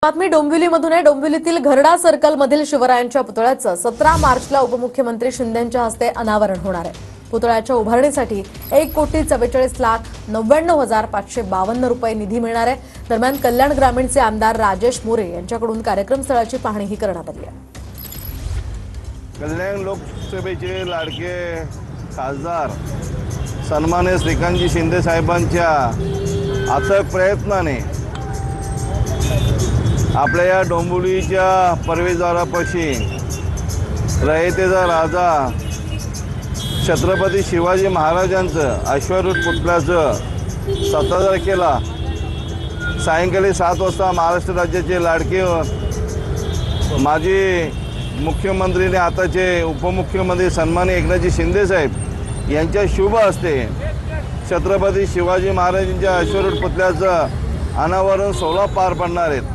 बातमी डोंबिवलीमधून आहे। डोंबिवलीतील घरडा सर्कल मधील शिवरायांच्या पुतळ्याचं 17 मार्चला उपमुख्यमंत्री शिंदेंच्या हस्ते अनावरण होणार आहे। पुतळ्याच्या उभारणीसाठी 1,44,99,552 रुपये निधी मिळणार आहे। दरम्यान कल्याण ग्रामीणचे आमदार राजेश मोरे यांच्याकडून कार्यक्रम स्थळाची पाहणीही करण्यात आली आहे। कल्याण लोकसभेचे लाडके खासदार सन्माननीय श्रीकांतजी शिंदे साहेबांच्या अथक प्रयत्नाने आपल्या या डोंबिवलीच्या प्रवेशद्वारापाशी रयतेचा राजा छत्रपती शिवाजी महाराजांचं अश्वारूढ पुतळ्याचं 17 तारखेला सायंकाळी 7 वाजता महाराष्ट्र राज्याचे लाडके माजी मुख्यमंत्री आणि आताचे उपमुख्यमंत्री सन्माननीय एकनाथजी शिंदे साहेब यांच्या शुभ हस्ते छत्रपती शिवाजी महाराजांच्या अश्वारूढ पुतळ्याचं अनावरण सोहळा पार पडणार आहे।